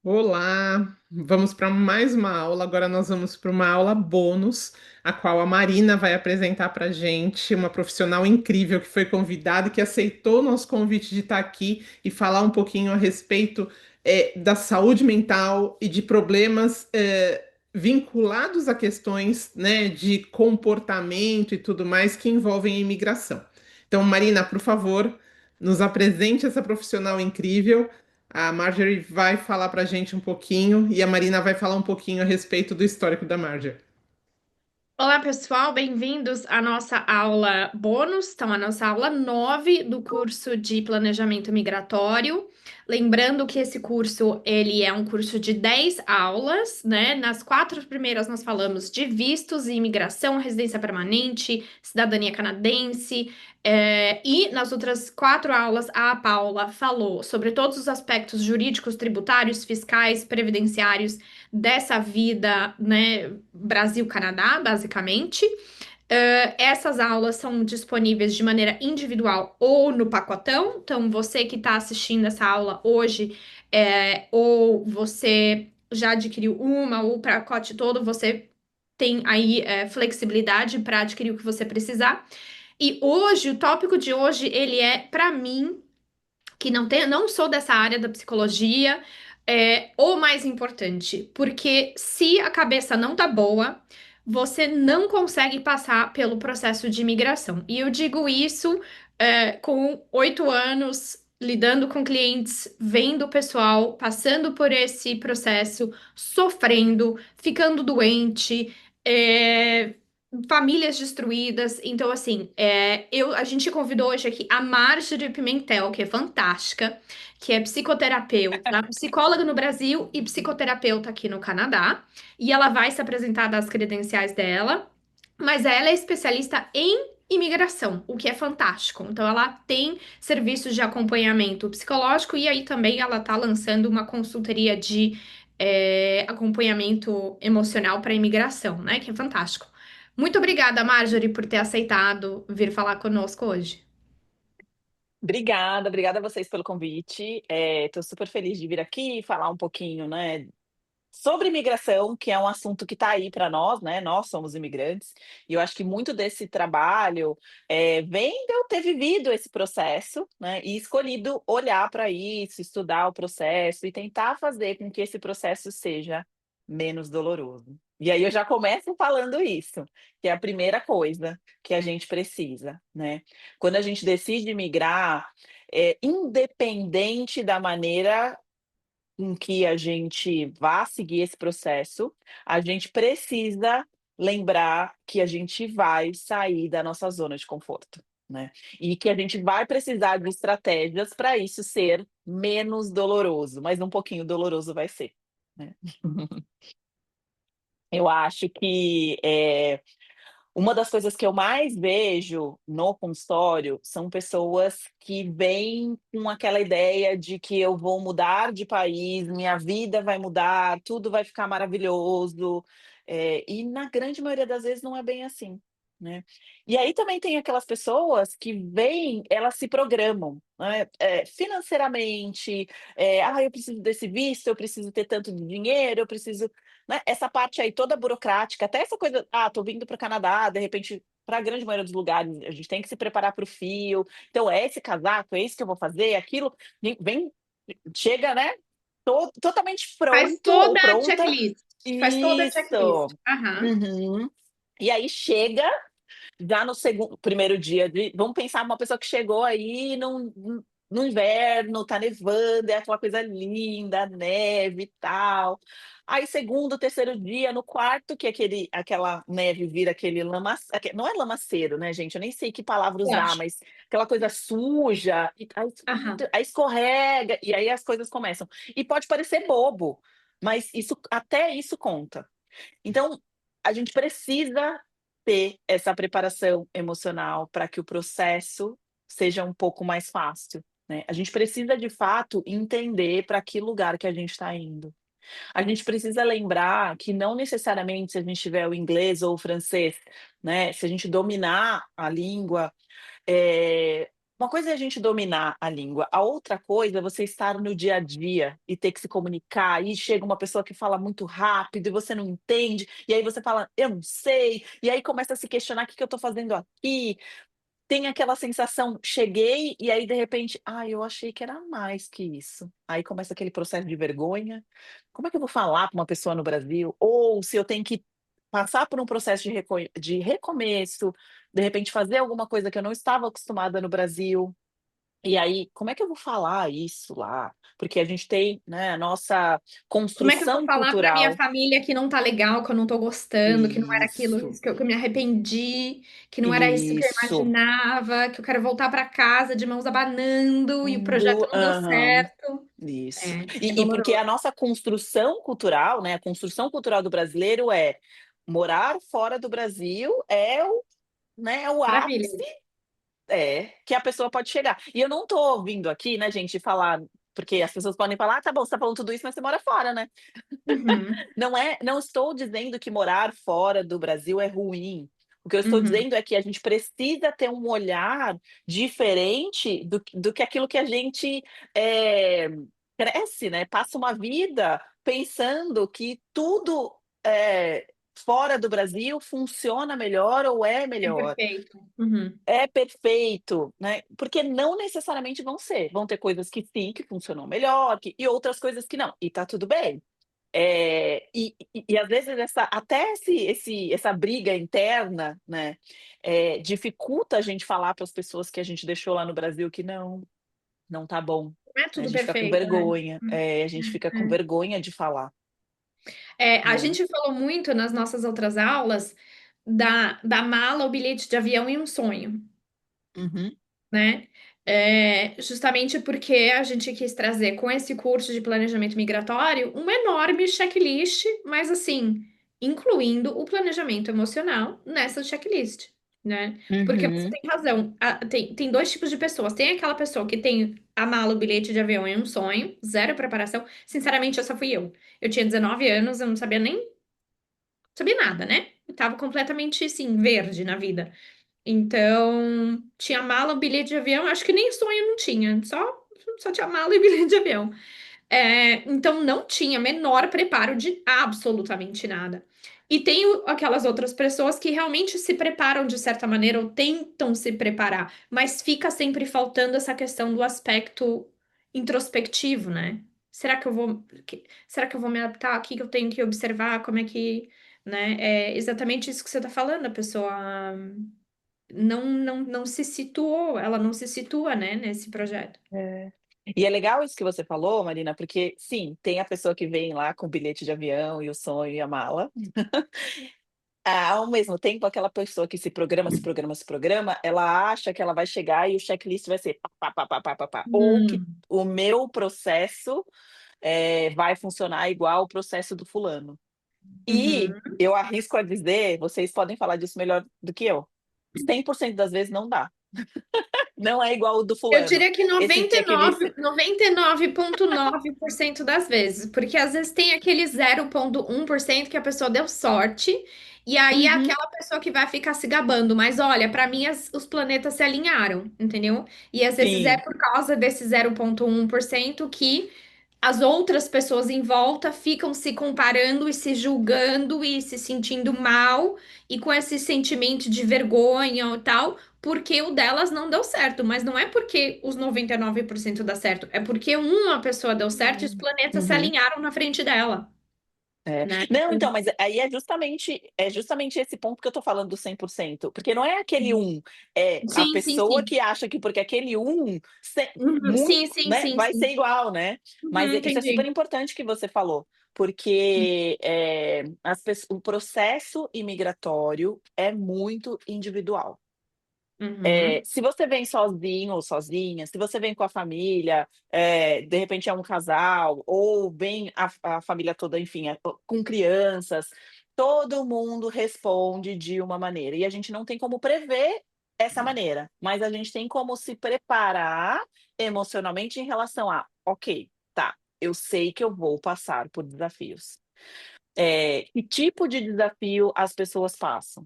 Olá, vamos para mais uma aula. Agora nós vamos para uma aula bônus, a qual a Marina vai apresentar para a gente, uma profissional incrível que foi convidada e que aceitou o nosso convite de estar aqui e falar um pouquinho a respeito da saúde mental e de problemas vinculados a questões, né, de comportamento e tudo mais que envolvem a imigração. Então, Marina, por favor, nos apresente essa profissional incrível. A Marjorie vai falar para a gente um pouquinho e a Marina vai falar um pouquinho a respeito do histórico da Marjorie. Olá, pessoal, bem-vindos à nossa aula bônus, então a nossa aula 9 do curso de Planejamento Migratório. Lembrando que esse curso, ele é um curso de 10 aulas, né? Nas 4 primeiras nós falamos de vistos e imigração, residência permanente, cidadania canadense, e nas outras 4 aulas a Paula falou sobre todos os aspectos jurídicos, tributários, fiscais, previdenciários dessa vida, né, Brasil-Canadá, basicamente. Essas aulas são disponíveis de maneira individual ou no pacotão. Então, você que está assistindo essa aula hoje, ou você já adquiriu uma, ou o pacote todo, você tem aí flexibilidade para adquirir o que você precisar. E hoje, o tópico de hoje, ele é, para mim, que não sou dessa área da psicologia, o mais importante, porque se a cabeça não tá boa, você não consegue passar pelo processo de imigração. E eu digo isso, com 8 anos lidando com clientes, vendo o pessoal passando por esse processo, sofrendo, ficando doente, famílias destruídas. Então, assim, a gente convidou hoje aqui a Marjorie Pimentel, que é fantástica, que é psicoterapeuta, psicóloga no Brasil e psicoterapeuta aqui no Canadá. E ela vai se apresentar das credenciais dela, mas ela é especialista em imigração, o que é fantástico. Então, ela tem serviços de acompanhamento psicológico e aí também ela está lançando uma consultoria de acompanhamento emocional para imigração, né? Que é fantástico. Muito obrigada, Marjorie, por ter aceitado vir falar conosco hoje. Obrigada a vocês pelo convite. Estou super feliz de vir aqui e falar um pouquinho, né, sobre imigração, que é um assunto que está aí para nós, né? Nós somos imigrantes, e eu acho que muito desse trabalho vem de eu ter vivido esse processo, né? E escolhido olhar para isso, estudar o processo e tentar fazer com que esse processo seja menos doloroso. E aí eu já começo falando isso, que é a primeira coisa que a gente precisa, né? Quando a gente decide migrar, independente da maneira em que a gente vá seguir esse processo, a gente precisa lembrar que a gente vai sair da nossa zona de conforto, né? E que a gente vai precisar de estratégias para isso ser menos doloroso, mas um pouquinho doloroso vai ser, né? Eu acho que uma das coisas que eu mais vejo no consultório são pessoas que vêm com aquela ideia de que eu vou mudar de país, minha vida vai mudar, tudo vai ficar maravilhoso, e na grande maioria das vezes não é bem assim, né. E aí também tem aquelas pessoas que vêm, elas se programam, né, financeiramente, eu preciso desse visto, eu preciso ter tanto de dinheiro, eu preciso, né, essa parte aí toda burocrática, até essa coisa: tô vindo para o Canadá", de repente, para a grande maioria dos lugares, a gente tem que se preparar para o frio, então é esse casaco, é isso que eu vou fazer, é aquilo, vem chega, né, totalmente Faz pronto ou toda a pronta. checklist. Faz toda a checklist. Isso. Aham. Uhum. E aí chega já no segundo primeiro dia de, vamos pensar uma pessoa que chegou aí no inverno, tá nevando, é aquela coisa linda, neve e tal. Aí segundo, terceiro dia, no quarto que aquela neve vira aquele não é lamaceiro, né, gente, eu nem sei que palavra Eu usar, acho. mas aquela coisa suja, e Aham. aí escorrega, e aí as coisas começam. E pode parecer bobo, mas isso, até isso conta. Então, a gente precisa ter essa preparação emocional para que o processo seja um pouco mais fácil, né. A gente precisa, de fato, entender para que lugar que a gente está indo. A gente precisa lembrar que não necessariamente se a gente tiver o inglês ou o francês, né, se a gente dominar a língua, uma coisa é a gente dominar a língua, a outra coisa é você estar no dia a dia e ter que se comunicar, e chega uma pessoa que fala muito rápido e você não entende, e aí você fala: "Eu não sei", e aí começa a se questionar: "O que que eu estou fazendo aqui?". Tem aquela sensação, cheguei e aí de repente: "Ai, eu achei que era mais que isso". Aí começa aquele processo de vergonha. Como é que eu vou falar para uma pessoa no Brasil? Ou se eu tenho que passar por um processo de recomeço, de repente fazer alguma coisa que eu não estava acostumada no Brasil, e aí como é que eu vou falar isso lá? Porque a gente tem, né, a nossa Como é que eu vou construção falar pra minha cultural. família que não tá legal, que eu não tô gostando, que não era aquilo Isso, que eu me arrependi, que não era isso que eu isso. imaginava, que eu quero voltar pra casa de mãos abanando e o projeto não deu Aham. certo. Isso. É E porque a doloroso. nossa construção cultural, né, a construção cultural do brasileiro é morar fora do Brasil é o, né, o ápice, Maravilha. que a pessoa pode chegar. E eu não tô vindo aqui, né, gente, falar porque as pessoas podem falar: "Ah, tá bom, você tá falando tudo isso, mas você mora fora, né". Uhum, Não estou dizendo que morar fora do Brasil é ruim. O que eu estou uhum. dizendo é que a gente precisa ter um olhar diferente do que aquilo que a gente, eh, cresce, né, passa uma vida pensando que tudo, fora do Brasil funciona melhor ou é É melhor, perfeito. Uhum. é perfeito, né, porque não necessariamente vão ter coisas que sim, que funcionam melhor, e outras coisas que não, e tá tudo bem. E às vezes essa briga interna, né, dificulta a gente falar para as pessoas que a gente deixou lá no Brasil que não tá bom. Não é A tudo gente fica com perfeito, né? vergonha, a gente fica com É. vergonha de falar, A né. gente falou muito nas nossas outras aulas da mala, o bilhete de avião e um sonho. Uhum, Né? Justamente porque a gente quis trazer com esse curso de planejamento migratório uma enorme checklist, mas assim, incluindo o planejamento emocional nessa checklist, né? Porque você uhum, tem razão, tem dois tipos de pessoas. Tem aquela pessoa que tem a mala, o bilhete de avião e um sonho, zero preparação. Sinceramente, essa fui eu. Eu tinha 19 anos, eu não sabia nem sabia nada, né? Eu tava completamente assim, verde na vida. Então, tinha mala, bilhete de avião, acho que nem sonho não tinha, só tinha mala e bilhete de avião. Então, não tinha menor preparo de absolutamente nada. E tem aquelas outras pessoas que realmente se preparam de certa maneira ou tentam se preparar, mas fica sempre faltando essa questão do aspecto introspectivo, né? Será que eu vou me adaptar? O que que eu tenho que observar? Como é que, né? É exatamente isso que você está falando, a pessoa não se situou, ela não se situa, né, nesse projeto. é. E é legal isso que você falou, Marina, porque sim, tem a pessoa que vem lá com o bilhete de avião e o sonho e a mala. Ao mesmo tempo, aquela pessoa que se programa, se programa, se programa, ela acha que ela vai chegar e o checklist vai ser pá, pá, pá, pá, pá, pá, ou que Hum, o meu processo, vai funcionar igual o processo do fulano. E uhum. eu arrisco a dizer, vocês podem falar disso melhor do que eu, 100% das vezes não dá, não é igual o do Eu fulano. diria que Esse checklist 99,9% das vezes, porque às vezes tem aquele 0,1% que a pessoa deu sorte, e aí é uhum, aquela pessoa que vai ficar se gabando, mas olha, para mim os planetas se alinharam, entendeu? E às vezes é sim. por causa desse 0,1% que as outras pessoas em volta ficam se comparando e se julgando e se sentindo mal e com esse sentimento de vergonha e tal, porque o delas não deu certo, mas não é porque os 99% dá certo, é porque uma pessoa deu certo e os planetas se Uhum. alinharam na frente dela, É. né? Não, então, mas aí é justamente esse ponto que eu tô falando do 100%, porque não é aquele um, é a Sim, sim, pessoa sim. que acha que porque aquele um Uhum, muito, sim, sim, né, sim, vai ser sim. igual, né. Mas isso é super Entendi. importante que você falou, porque, o processo imigratório é muito individual. Uhum, Se você vem sozinho ou sozinha, se você vem com a família, de repente é um casal, ou vem a família toda, enfim, com crianças, todo mundo responde de uma maneira, e a gente não tem como prever essa maneira, mas a gente tem como se preparar emocionalmente em relação a: "Ok, tá, eu sei que eu vou passar por desafios". Que tipo de desafio as pessoas passam?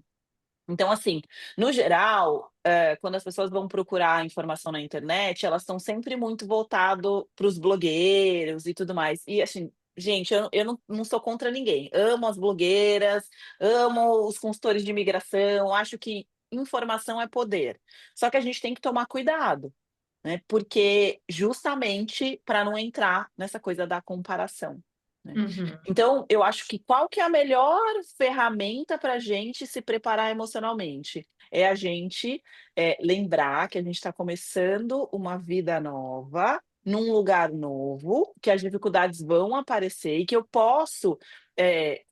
Então, assim, no geral, quando as pessoas vão procurar informação na internet, elas estão sempre muito voltado para os blogueiros e tudo mais. E assim, gente, eu não sou contra ninguém. Amo as blogueiras, amo os consultores de imigração, acho que informação é poder. Só que a gente tem que tomar cuidado, né? Porque justamente para não entrar nessa coisa da comparação, né? Uhum. Então, eu acho que qual que é a melhor ferramenta para a gente se preparar emocionalmente? É a gente lembrar que a gente está começando uma vida nova, num lugar novo, que as dificuldades vão aparecer e que eu posso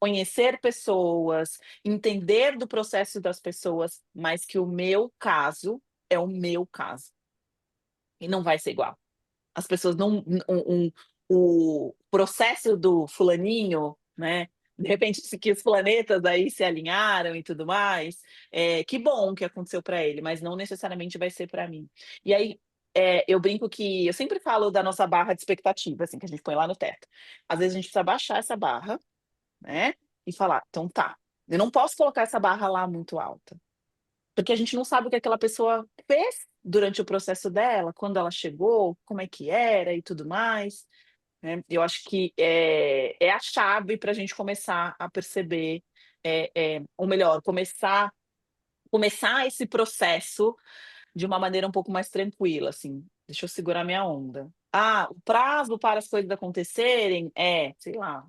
conhecer pessoas, entender do processo das pessoas, mas que o meu caso é o meu caso e não vai ser igual. As pessoas não o processo do fulaninho, né, de repente que os planetas aí se alinharam e tudo mais, que bom que aconteceu para ele, mas não necessariamente vai ser para mim. E aí, eu brinco que eu sempre falo da nossa barra de expectativa, assim, que a gente põe lá no teto. Às vezes a gente precisa baixar essa barra, né, e falar: "Então tá, eu não posso colocar essa barra lá muito alta". Porque a gente não sabe o que aquela pessoa fez durante o processo dela, quando ela chegou, como é que era e tudo mais, né. Eu acho que é a chave para a gente começar a perceber, ou melhor, começar esse processo de uma maneira um pouco mais tranquila, assim. Deixa eu segurar minha onda. Ah, o prazo para as coisas acontecerem é, sei lá,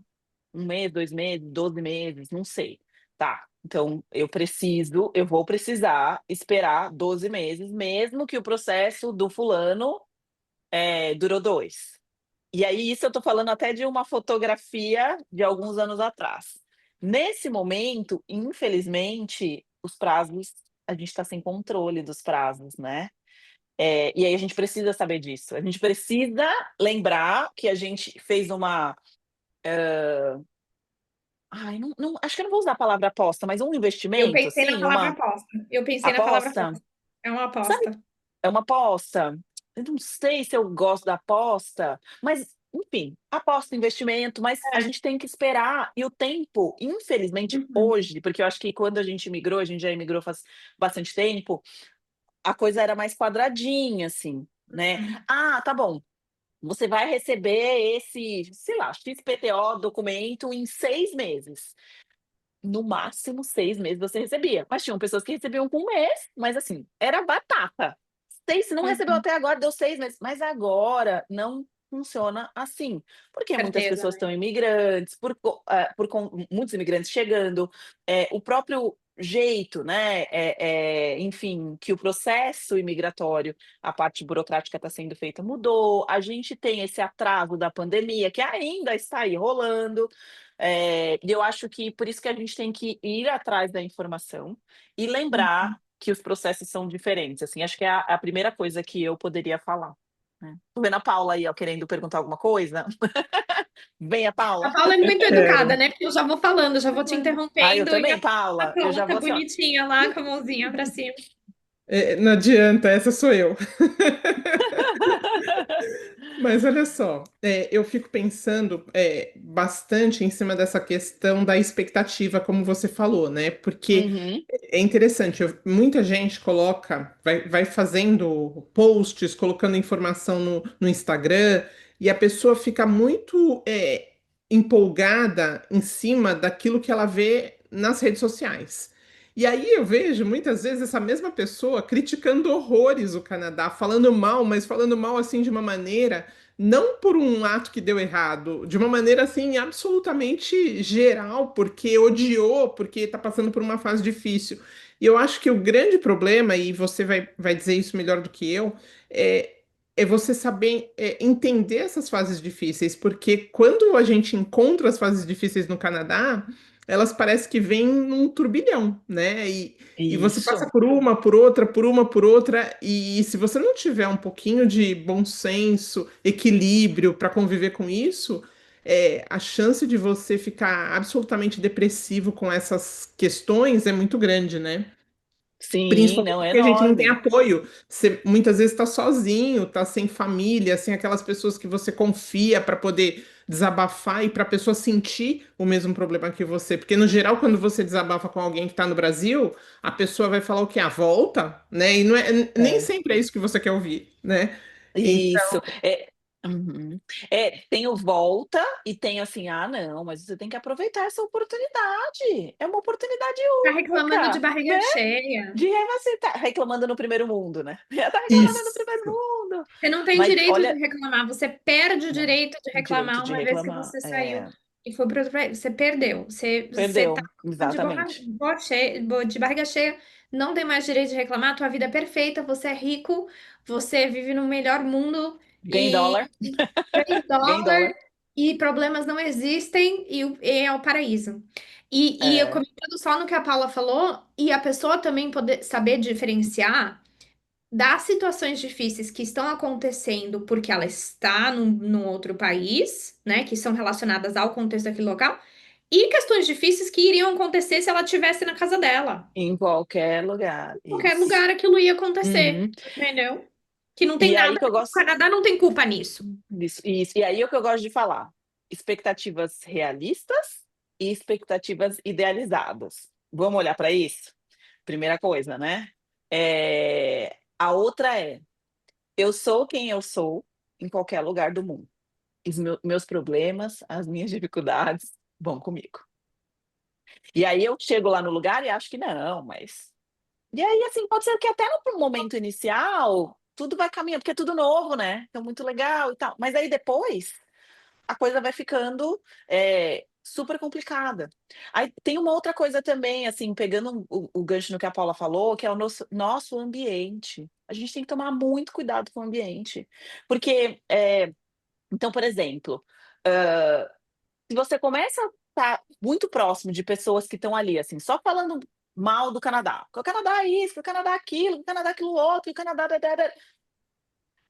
1 mês, 2 meses, 12 meses, não sei. Tá, então eu vou precisar esperar 12 meses, mesmo que o processo do fulano, durou 2. E aí isso eu tô falando até de uma fotografia de alguns anos atrás. Nesse momento, infelizmente, os prazos a gente está sem controle dos prazos, né. E aí a gente precisa saber disso. A gente precisa lembrar que a gente fez uma, ai, não acho que eu não vou usar a palavra aposta, mas um Eu investimento, pensei na assim, palavra uma aposta. Eu pensei na palavra aposta. aposta. É uma Sabe, aposta. é uma aposta. Eu não sei se eu gosto da aposta, mas, enfim, aposta, investimento, mas a É. gente tem que esperar e o tempo, infelizmente, Uhum. hoje, porque eu acho que quando a gente imigrou, a gente já imigrou faz bastante tempo, a coisa era mais quadradinha, assim, né. Uhum. "Ah, tá bom, você vai receber esse, sei lá, XPTO documento em 6 meses". No máximo 6 meses você recebia, mas tinham pessoas que recebiam com 1 mês, mas assim, era batata. 6 se não recebeu Uhum. até agora, deu 6 meses, mas agora não funciona assim, porque muitas Certeza, pessoas né? estão imigrantes, muitos imigrantes chegando, o próprio jeito, né, enfim, que o processo imigratório, a parte burocrática está sendo feita mudou, a gente tem esse atraso da pandemia que ainda está aí rolando, e eu acho que por isso que a gente tem que ir atrás da informação e lembrar Uhum. que os processos são diferentes, assim, acho que é a primeira coisa que eu poderia falar, né. Tô vendo a Paula aí, ó, querendo perguntar alguma coisa. Venha, A Paula. Paula é muito educada, Quero. né? Porque eu já vou falando, já vou te Ah, eu interrompendo e a também, Paula Paula, eu já pronta, vou assim, ó. bonitinha lá, com a mãozinha pra cima. Não adianta, essa sou eu. Mas olha só, eu fico pensando bastante em cima dessa questão da expectativa, como você falou, né? Porque Uhum. é interessante, muita gente vai fazendo posts, colocando informação no Instagram, e a pessoa fica muito empolgada em cima daquilo que ela vê nas redes sociais. E aí eu vejo muitas vezes essa mesma pessoa criticando horrores o Canadá, falando mal, mas falando mal assim de uma maneira, não por um ato que deu errado, de uma maneira assim absolutamente geral, porque odiou, porque tá passando por uma fase difícil. E eu acho que o grande problema, e você vai dizer isso melhor do que eu, é, é você saber entender essas fases difíceis, porque quando a gente encontra as fases difíceis no Canadá, elas parecem que vêm num turbilhão, né? E você passa Isso, por uma, por outra, por uma, por outra, e se você não tiver um pouquinho de bom senso, equilíbrio para conviver com isso, a chance de você ficar absolutamente depressivo com essas questões é muito grande, né? Sim, não, Principalmente é porque a gente não tem enorme. apoio. Você muitas vezes está sozinho, está sem família, sem aquelas pessoas que você confia para poder desabafar e para a pessoa sentir o mesmo problema que você. Porque, no geral, quando você desabafa com alguém que está no Brasil, a pessoa vai falar o quê? A volta, né? E não é, nem É. sempre é isso que você quer ouvir, né? Isso. Então, É, uhum. Tem o volta e tem assim, ah, não, mas você tem que aproveitar essa oportunidade. É uma oportunidade Tá reclamando de única, barriga né? cheia. De você tá reclamando no primeiro mundo, né? Já tá reclamando no isso. primeiro mundo. Você não tem Mas direito de olha, reclamar, você perde o não, direito de o direito reclamar de uma vez que reclamar você saiu e foi para outro país. Você perdeu. Você tá perdeu, de exatamente. de barriga cheia, não tem mais direito de reclamar, tua vida é perfeita, você é rico, você vive no melhor mundo Ganha em e dólar, ganha em ganha em dólar dólar. e problemas não existem e é o paraíso. E eu É, comentando só no que a Paula falou, e a pessoa também poder saber diferenciar das situações difíceis que estão acontecendo porque ela está num outro país, né, que são relacionadas ao contexto daquele local, e questões difíceis que iriam acontecer se ela estivesse na casa dela. em qualquer lugar, Em qualquer isso. lugar aquilo ia acontecer, Uhum. entendeu? Que não tem E aí nada, que eu o gosto. Canadá não tem culpa nisso. Isso. E aí é o que eu gosto de falar: expectativas realistas e expectativas idealizadas. Vamos olhar para isso? Primeira coisa, né. A outra é: eu sou quem eu sou em qualquer lugar do mundo. Os meus problemas, as minhas dificuldades vão comigo. E aí eu chego lá no lugar e acho que não, mas e aí, assim, pode ser que até no momento inicial, tudo vai caminhando, porque é tudo novo, né, então muito legal e tal, mas aí depois a coisa vai ficando, super complicada. Aí tem uma outra coisa também, assim, pegando o gancho no que a Paula falou, que é o nosso ambiente. A gente tem que tomar muito cuidado com o ambiente, porque, então, por exemplo, hã, se você começa a estar muito próximo de pessoas que estão ali, assim, só falando mal do Canadá, que o Canadá é isso, que o Canadá é aquilo, que o Canadá é aquilo outro, que o Canadá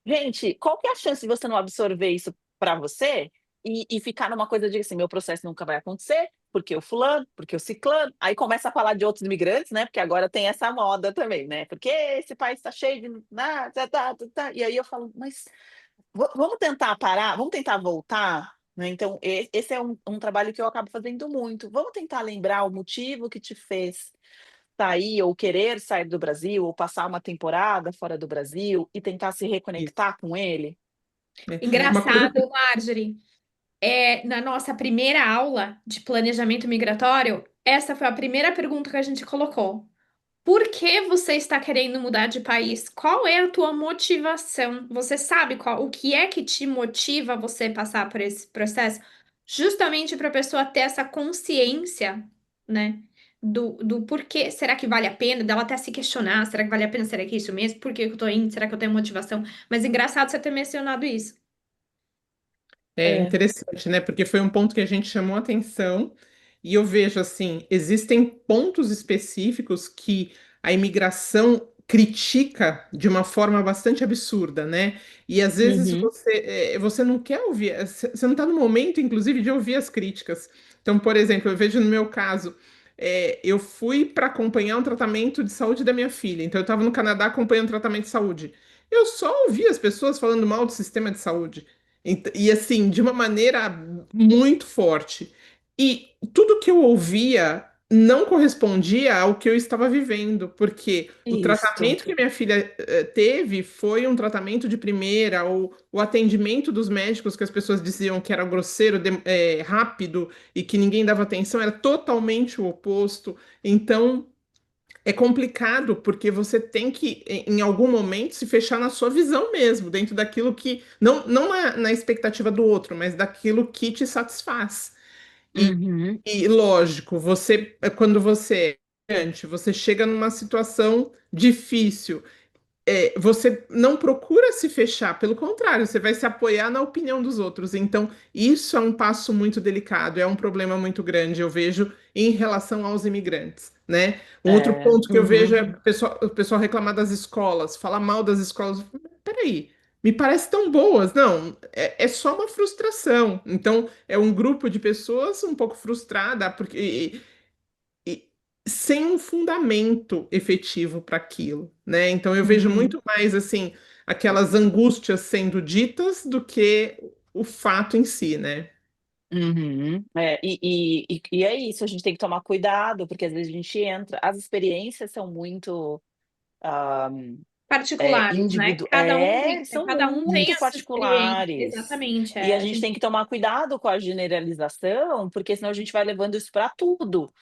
gente, qual que é a chance de você não absorver isso para você e ficar numa coisa de assim: "Meu processo nunca vai acontecer, porque o fulano, porque o ciclano", aí começa a falar de outros imigrantes, né, porque agora tem essa moda também, né, "Porque esse país está cheio de tá", e aí eu falo: "Mas vamos tentar parar, vamos tentar voltar", né, então esse é um trabalho que eu acabo fazendo muito. Vamos tentar lembrar o motivo que te fez sair ou querer sair do Brasil, ou passar uma temporada fora do Brasil e tentar se Isso. reconectar com ele? É. Uma coisa Engraçado, Marjorie. Na nossa primeira aula de planejamento migratório, essa foi a primeira pergunta que a gente colocou. Por que você está querendo mudar de país? Qual é a tua motivação? Você sabe o que é que te motiva a você passar por esse processo? Justamente para a pessoa ter essa consciência, né? Do porquê. Será que vale a pena? Dela até se questionar. Será que vale a pena? Será que é isso mesmo? Por que eu tô indo? Será que eu tenho motivação? Mas engraçado você ter mencionado isso. É É. interessante, né? Porque foi um ponto que a gente chamou atenção e eu vejo assim, existem pontos específicos que a imigração critica de uma forma bastante absurda, né? E às vezes Uhum. você não quer ouvir, você não está no momento, inclusive, de ouvir as críticas. Então, por exemplo, eu vejo no meu caso, eu fui para acompanhar um tratamento de saúde da minha filha. Então, eu estava no Canadá acompanhando tratamento de saúde. Eu só ouvi as pessoas falando mal do sistema de saúde. E assim, de uma maneira muito forte. E tudo que eu ouvia não correspondia ao que eu estava vivendo, porque o Isto. tratamento que minha filha teve foi um tratamento de primeira, o atendimento dos médicos que as pessoas diziam que era grosseiro, rápido e que ninguém dava atenção, era totalmente o oposto. Então, é complicado porque você tem que, em algum momento, se fechar na sua visão mesmo, dentro daquilo que, não na expectativa do outro, mas daquilo que te satisfaz. E, Uhum. e lógico, quando você é imigrante, você chega numa situação difícil, você não procura se fechar, pelo contrário, você vai se apoiar na opinião dos outros. Então, isso é um passo muito delicado, é um problema muito grande, eu vejo, em relação aos imigrantes, né? Um outro É. ponto que eu vejo Uhum. é o pessoal reclamar das escolas, falar mal das escolas. Peraí, me parece tão boas. Não, é só uma frustração. Então, é um grupo de pessoas um pouco frustrada, porque sem um fundamento efetivo para aquilo, né? Então eu vejo Uhum. muito mais assim aquelas angústias sendo ditas do que o fato em si, né? Uhum. E é isso, a gente tem que tomar cuidado, porque às vezes a gente entra, as experiências são muito ah, Particulares, né? são Cada um tem muito a sua experiência. particulares. Exatamente. E a A gente gente. tem que tomar cuidado com a generalização, porque senão a gente vai levando isso para tudo.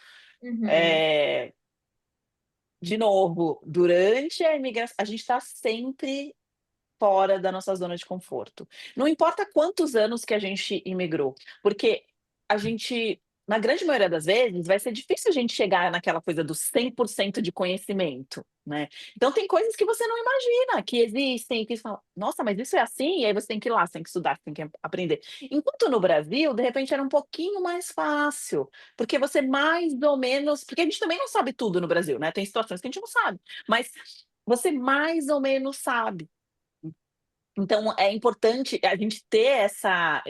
Uhum. É, de novo, durante a imigração, a gente está sempre fora da nossa zona de conforto. Não importa quantos anos que a gente imigrou, porque a gente, na grande maioria das vezes, vai ser difícil a gente chegar naquela coisa do 100% de conhecimento, né. Então tem coisas que você não imagina que existem, que você fala: "Nossa, mas isso é assim?" E aí você tem que ir lá, você tem que estudar, você tem que aprender. Enquanto no Brasil, de repente, era um pouquinho mais fácil, porque você mais ou menos porque a gente também não sabe tudo no Brasil, né, tem situações que a gente não sabe, mas você mais ou menos sabe. Então é importante a gente ter sabe,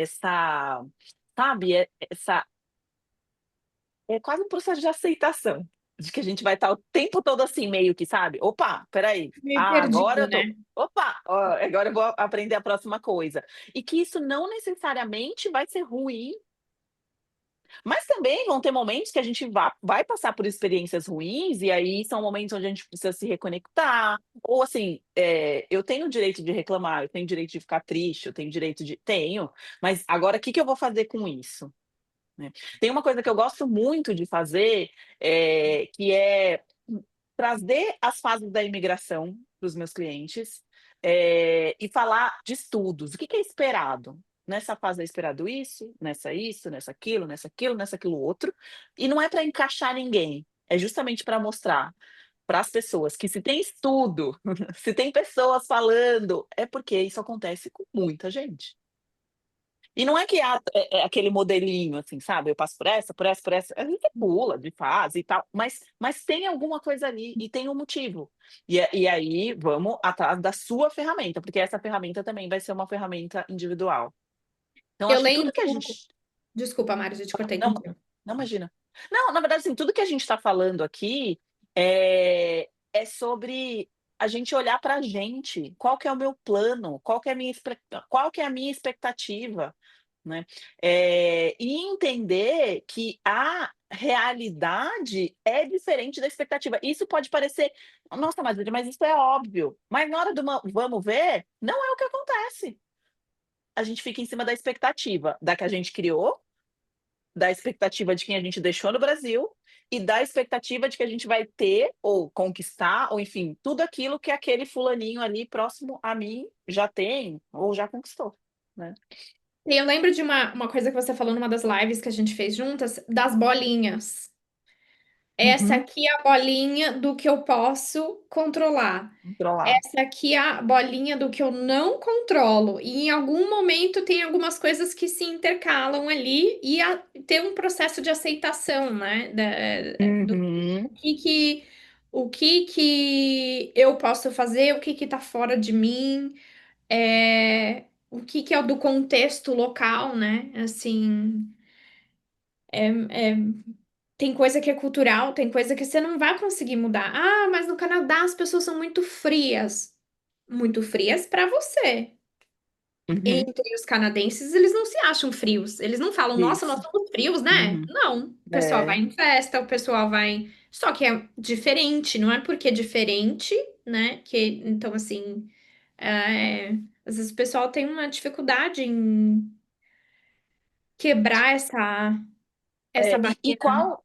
essa é quase um processo de aceitação, de que a gente vai estar o tempo todo assim, meio que, sabe: "Opa, espera aí, Meio ah, agora perdido, eu tô né? opa, ó, agora eu vou aprender a próxima coisa". E que isso não necessariamente vai ser ruim, mas também vão ter momentos que a gente vai passar por experiências ruins, e aí são momentos onde a gente precisa se reconectar, ou assim, eu tenho o direito de reclamar, eu tenho o direito de ficar triste, eu tenho direito de tenho, mas agora o que que eu vou fazer com isso, né. Tem uma coisa que eu gosto muito de fazer, que é trazer as fases da imigração para os meus clientes, e falar de estudos. O que que é esperado? Nessa fase é esperado isso, nessa aquilo, nessa aquilo, nessa aquilo outro, e não é para encaixar ninguém, é justamente para mostrar para as pessoas que se tem estudo, se tem pessoas falando, é porque isso acontece com muita gente. E não é que é aquele modelinho, assim, sabe, eu passo por essa, por essa, por essa, a gente pula de fase e tal, mas tem alguma coisa ali e tem um motivo. E aí vamos atrás da sua ferramenta, porque essa ferramenta também vai ser uma ferramenta individual. Então Eu acho que tudo lembro. que a gente Desculpa, Mário, já te cortei, não, continua. não imagina. Não, na verdade, assim, tudo que a gente está falando aqui, é sobre a gente olhar pra gente, qual que é o meu plano, qual que é a minha expectativa, né. E entender que a realidade é diferente da expectativa. Isso pode parecer: "Nossa, mas isso é óbvio", mas na hora do vamos ver, não é o que acontece. A gente fica em cima da expectativa, da que a gente criou, da expectativa de quem a gente deixou no Brasil e da expectativa de que a gente vai ter ou conquistar, ou enfim, tudo aquilo que aquele fulaninho ali próximo a mim já tem ou já conquistou, né. E eu lembro de uma coisa que você falou numa das lives que a gente fez juntas, das bolinhas. Essa Uhum. aqui é a bolinha do que eu posso controlar. Controlar. Essa aqui é a bolinha do que eu não controlo. E em algum momento tem algumas coisas que se intercalam ali e ter um processo de aceitação, né? Do Uhum. o que que eu posso fazer, o que que tá fora de mim, o que que é do contexto local, né? Assim, é, tem coisa que é cultural, tem coisa que você não vai conseguir mudar. Ah, mas no Canadá as pessoas são muito frias. Muito frias para você. Uhum. Entre os canadenses, eles não se acham frios. Eles não falam, nossa, nós Isso. somos frios, né? Uhum. Não. O pessoal vai É. em festa, o pessoal vai. Só que é diferente, não é porque é diferente, né? Que então, assim, é, às vezes o pessoal tem uma dificuldade em quebrar essa E barreira.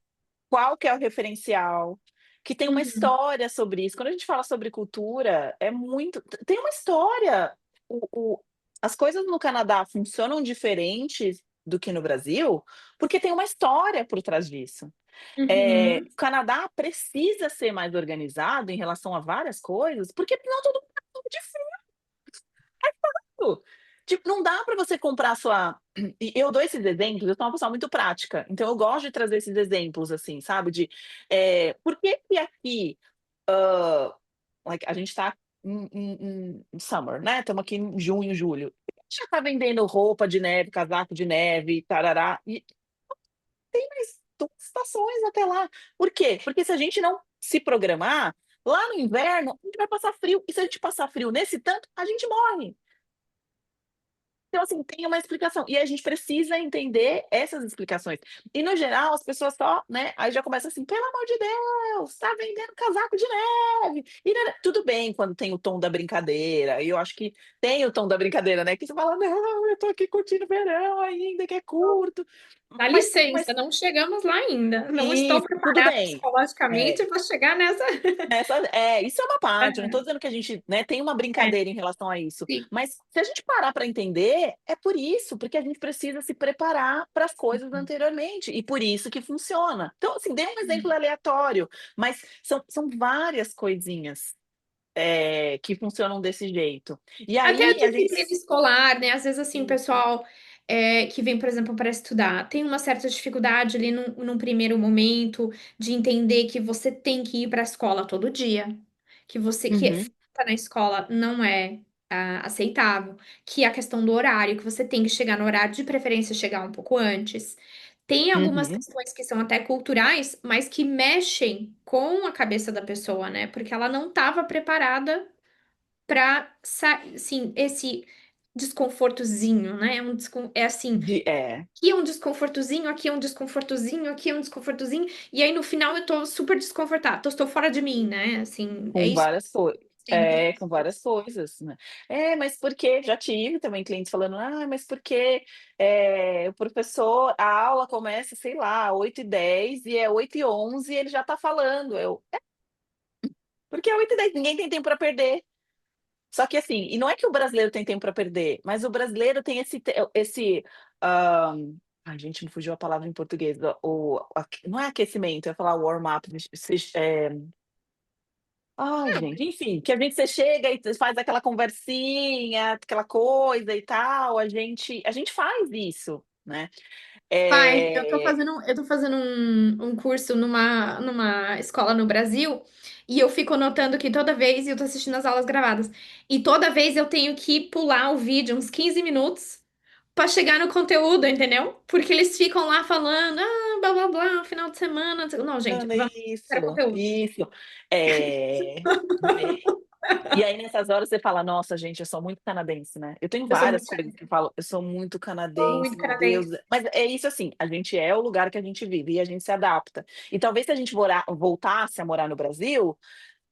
qual que é o referencial? Que tem uma Uhum, história sobre isso. Quando a gente fala sobre cultura, é muito tem uma história. O As coisas no Canadá funcionam diferentes do que no Brasil, porque tem uma história por trás disso. uhum. O Canadá precisa ser mais organizado em relação a várias coisas, porque senão todo mundo tá tudo. Tipo, não dá para você comprar sua e eu dou esses exemplos, eu sou uma pessoa muito prática, então eu gosto de trazer esses exemplos, assim, sabe, de, por que que aqui, like, a gente tá em summer, né, estamos aqui em junho, julho. A gente já tá vendendo roupa de neve, casaco de neve, tarará, e 2 estações até lá. Por quê? Porque se a gente não se programar, lá no inverno a gente vai passar frio, e se a gente passar frio nesse tanto, a gente morre. Então, assim, tem uma explicação. E a gente precisa entender essas explicações. E, no geral, as pessoas só, né? Aí já começa assim: pelo amor de Deus, tá vendendo casaco de neve. E tudo bem quando tem o tom da brincadeira. E eu acho que tem o tom da brincadeira, né? Que você fala: não, eu tô aqui curtindo o verão ainda, que é curto. Dá Mas licença, não chegamos lá ainda. Não estou isso, tudo preparada bem. psicologicamente É. para chegar nessa. Isso é uma parte, eu não Aham, estou dizendo que a gente, né, tem uma é, brincadeira em relação a isso, sim. mas se a gente parar para entender, é por isso, porque a gente precisa se preparar para as coisas Uhum. anteriormente, e por isso que funciona. Então, assim, dei um exemplo Sim. aleatório, mas são várias coisinhas, que funcionam desse jeito. E Até a aí a gente disciplina escolar, né? Às vezes, assim, o sim. pessoal que vem, por exemplo, para estudar, tem uma certa dificuldade ali num primeiro momento de entender que você tem que ir para a escola todo dia, que você que Uhum, falta na escola não é aceitável, que a questão do horário, que você tem que chegar no horário, de preferência chegar um pouco antes. Tem algumas uhum. questões que são até culturais, mas que mexem com a cabeça da pessoa, né? Porque ela não estava preparada para, assim, esse desconfortozinho, né? É assim, aqui é um desconfortozinho, aqui é um desconfortozinho, aqui é um desconfortozinho, e aí no final eu tô super desconfortável, estou fora de mim, né? Assim, é Com isso várias coisas. que tem que Com várias coisas, né. Mas porque já tive também clientes falando: "Ah, mas porque, o professor a aula começa, sei lá, 8h10 e é 8h11 e ele já tá falando". Porque é 8h10, ninguém tem tempo para perder. Só que assim, e não é que o brasileiro tem tempo para perder, mas o brasileiro tem hã, ai gente, me fugiu a palavra em português, o aque não é aquecimento, eu ia falar warm up, ai, gente, enfim, que a gente você chega e faz aquela conversinha, aquela coisa e tal, a gente faz isso, né. faz. Eh Eu tô fazendo um curso numa escola no Brasil e eu fico notando que toda vez eu tô assistindo as aulas gravadas e toda vez eu tenho que pular o vídeo uns 15 minutos pra chegar no conteúdo, entendeu? Porque eles ficam lá falando, blá blá blá, final de semana. Não, gente, vamos para isso, conteúdo. isso. Né. E aí nessas horas você fala: "Nossa gente, eu sou muito canadense, né". Eu tenho Eu sou muito, várias coisas que eu falo: "Eu sou muito sou muito canadense, meu Deus". canadense. Mas é isso assim, a gente é o lugar que a gente vive e a gente se adapta. E talvez se a gente voltasse a morar no Brasil,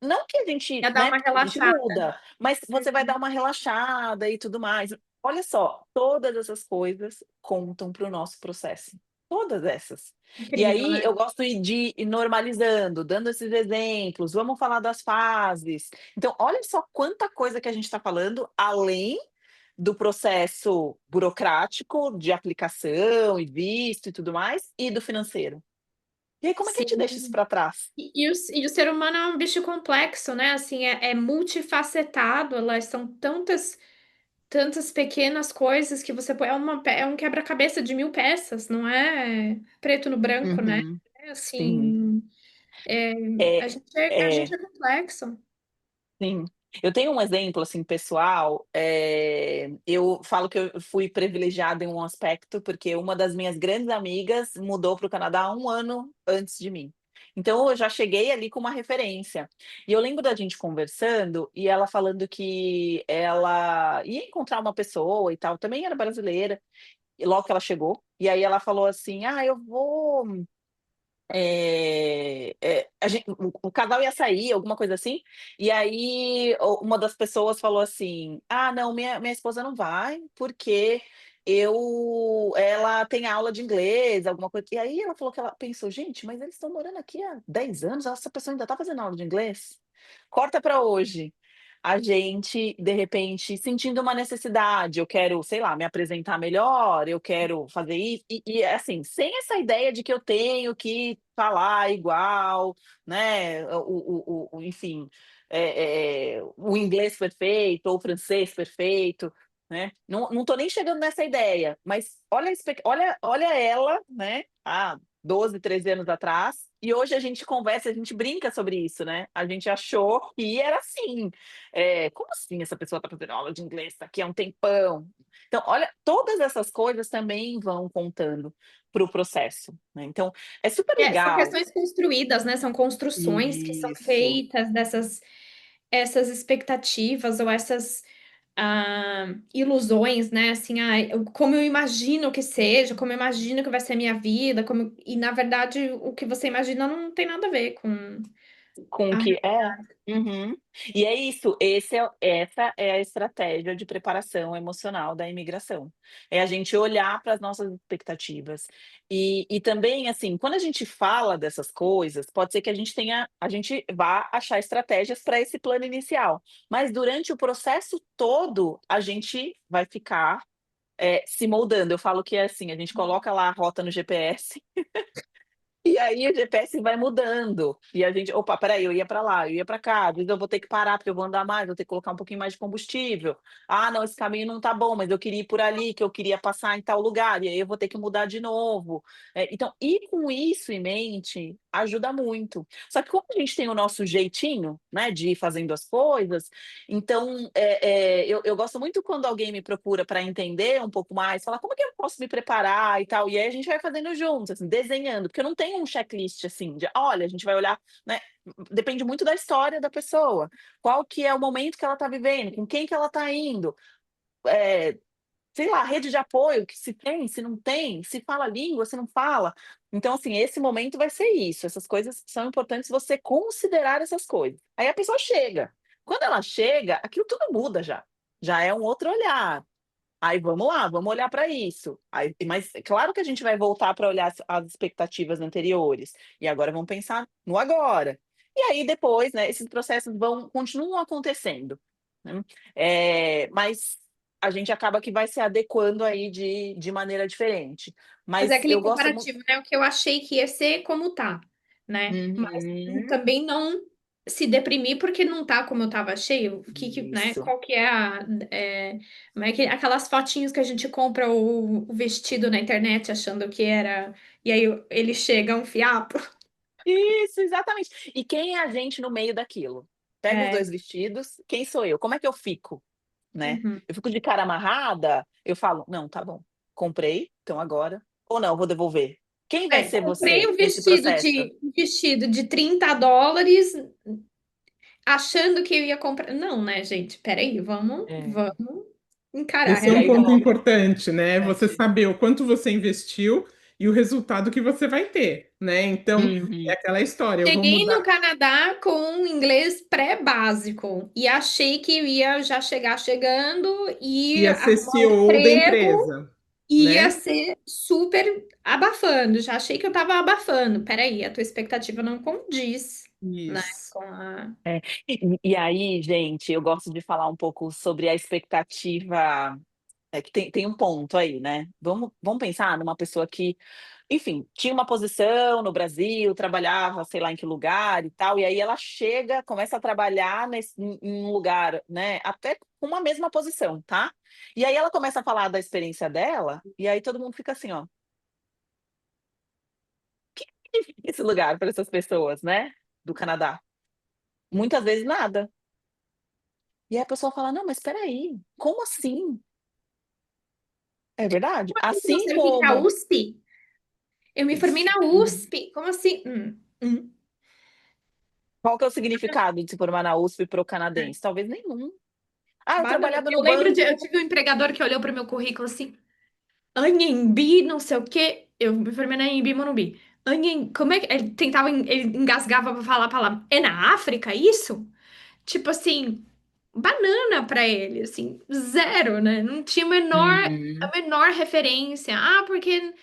não que a gente, Ia dar né, uma porque a gente relaxada. muda, mas você vai dar uma relaxada e tudo mais. Olha só, todas essas coisas contam para o nosso processo, todas essas. E Incrível, aí né? eu gosto de ir normalizando, dando esses exemplos, vamos falar das fases. Então olha só quanta coisa que a gente está falando, além do processo burocrático de aplicação e visto e tudo mais, e do financeiro. E aí como é que a gente deixa isso Sim. para trás? E o ser humano é um bicho complexo, né? Assim, é multifacetado, elas são tantas pequenas coisas que você põe. É um quebra-cabeça de 1000 peças, não é preto no branco, né? Uhum, É sim. assim, é, É, a gente é, é complexo. sim. Eu tenho um exemplo, assim, pessoal, eu falo que eu fui privilegiada em um aspecto, porque uma das minhas grandes amigas mudou para o Canadá 1 ano antes de mim. Então eu já cheguei ali com uma referência. E eu lembro da gente conversando e ela falando que ela ia encontrar uma pessoa e tal, também era brasileira, e logo que ela chegou, e aí ela falou assim: "Ah, eu vou". O casal ia sair, alguma coisa assim, e aí uma das pessoas falou assim: "Ah, não, minha esposa não vai, porque ela tem aula de inglês", alguma coisa. E aí ela falou que ela pensou: "Gente, mas eles estão morando aqui há 10 anos, essa pessoa ainda está fazendo aula de inglês?". Corta para hoje, a gente, de repente, sentindo uma necessidade, eu quero, sei lá, me apresentar melhor, eu quero fazer isso, assim, sem essa ideia de que eu tenho que falar igual, né, enfim, o inglês perfeito ou o francês perfeito, né, não tô nem chegando nessa ideia, mas olha ela, né, há 12, 13 anos atrás, e hoje a gente conversa, a gente brinca sobre isso, né, a gente achou que era assim, como assim essa pessoa está fazendo aula de inglês, tá aqui há um tempão? Então, olha, todas essas coisas também vão contando para o processo, né? Então, é super São legal. questões construídas, né? São construções que são Isso. feitas dessas essas expectativas ou essas ilusões, né? Assim, como eu imagino que seja, como eu imagino que vai ser a minha vida, e na verdade o que você imagina não tem nada a ver com Com o a que é. Uhum. E é isso, essa é a estratégia de preparação emocional da imigração. É a gente olhar para as nossas expectativas. E também, assim, quando a gente fala dessas coisas, pode ser que a gente vá achar estratégias para esse plano inicial, mas durante o processo todo, a gente vai ficar, se moldando. Eu falo que é assim, a gente coloca lá a rota no GPS e aí o GPS vai mudando, e a gente: "Opa, espera aí, eu ia para lá, eu ia para cá, às vezes eu vou ter que parar, porque eu vou andar mais, vou ter que colocar um pouquinho mais de combustível. Ah, não, esse caminho não tá bom, mas eu queria ir por ali, que eu queria passar em tal lugar, e aí eu vou ter que mudar de novo". Então, ir com isso em mente ajuda muito. Só que como a gente tem o nosso jeitinho, né, de ir fazendo as coisas, então, eu gosto muito quando alguém me procura para entender um pouco mais, falar: "Como é que eu posso me preparar e tal?". E aí a gente vai fazendo juntos, assim, desenhando, porque eu não tenho um checklist, assim, de: "Olha, a gente vai olhar", né, depende muito da história da pessoa, qual que é o momento que ela está vivendo, com quem que ela está indo, eh, sei lá, rede de apoio, que se tem, se não tem, se fala língua, se não fala. Então, assim, esse momento vai ser isso, essas coisas são importantes você considerar essas coisas. Aí a pessoa chega. Quando ela chega, aquilo tudo muda já. Já é um outro olhar. Aí vamos lá, vamos olhar para isso. Aí, mas é claro que a gente vai voltar para olhar as expectativas anteriores. E agora vamos pensar no agora. E aí depois, né, esses processos continuam acontecendo, né? Mas a gente acaba que vai se adequando aí de maneira diferente. fazer Mas aquele eu gosto muito. comparativo, né? O que eu achei que ia ser como tá, né? Mas Uhum, também não se deprimir porque não tá como eu tava cheio. Né? isso. Qual que é como é que aquelas fotinhos que a gente compra o vestido na internet achando que era e aí ele chega um fiapo. Isso, exatamente. E quem é a gente no meio daquilo? Pega os É, 2 vestidos, quem sou eu? Como é que eu fico? Né. uhum. Eu fico de cara amarrada, eu falo: "Não, tá bom, comprei, então agora ou não, vou devolver". Quem vai ser Comprei você nesse processo? um vestido de US$ 30 achando que eu ia comprar. Não, né, gente? Peraí, É. vamos encarar a Esse é E um aí ponto realidade. volta. importante, né? É. Você saber o quanto você investiu e o resultado que você vai ter, né? Então, é Uhum. aquela história, eu vou Cheguei no mudar, Canadá com um inglês pré-básico e achei que eu ia já chegar chegando e ia ser arrumar um CEO da emprego empresa, e ia né? ser super abafando. Já achei que eu tava abafando. Peraí, a tua expectativa não condiz, né, Isso. com a. É. E aí, gente, eu gosto de falar um pouco sobre a expectativa. É que tem um ponto aí, né. Vamos pensar numa pessoa que, enfim, tinha uma posição no Brasil, trabalhava sei lá em que lugar e tal, e aí ela chega, começa a trabalhar em um lugar, né, até com uma mesma posição, tá. E aí ela começa a falar da experiência dela, e aí todo mundo fica assim: "Ó, esse lugar para essas pessoas, né, do Canadá?". Muitas vezes nada. E aí a pessoa fala: "Não, mas espera aí, como assim?". É verdade. Como assim que Assim você vai vir para como USP? Eu me formei isso. na Uhum. USP. Como assim? Qual que é o significado de se formar na USP para o canadense? Talvez nenhum. "Ah, eu Banana. trabalhava Eu no lembro eu banco". tive um empregador que olhou para o meu currículo assim, Anhembi, não sei o quê. Eu me formei na Anhembi Morumbi. Como é que ele tentava, ele engasgava para falar a palavra. É na África isso? Tipo assim, banana para ele, assim, zero, né? Não tinha a Uhum. menor referência. Ah, porque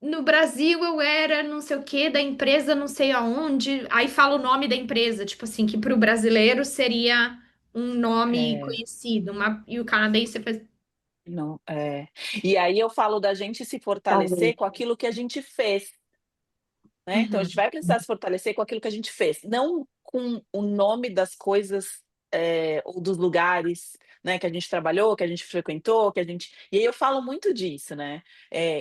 no Brasil eu era não sei o quê, da empresa não sei aonde. Aí fala o nome da empresa, tipo assim, que para o brasileiro seria um nome É, conhecido, e o canadense faz. não, é. E aí eu falo da gente se Talvez. fortalecer com aquilo que a gente fez, né, então a Uhum. gente vai precisar se fortalecer com aquilo que a gente fez, não com o nome das coisas, ou dos lugares, né, que a gente trabalhou, que a gente frequentou, que a gente e aí eu falo muito disso, né,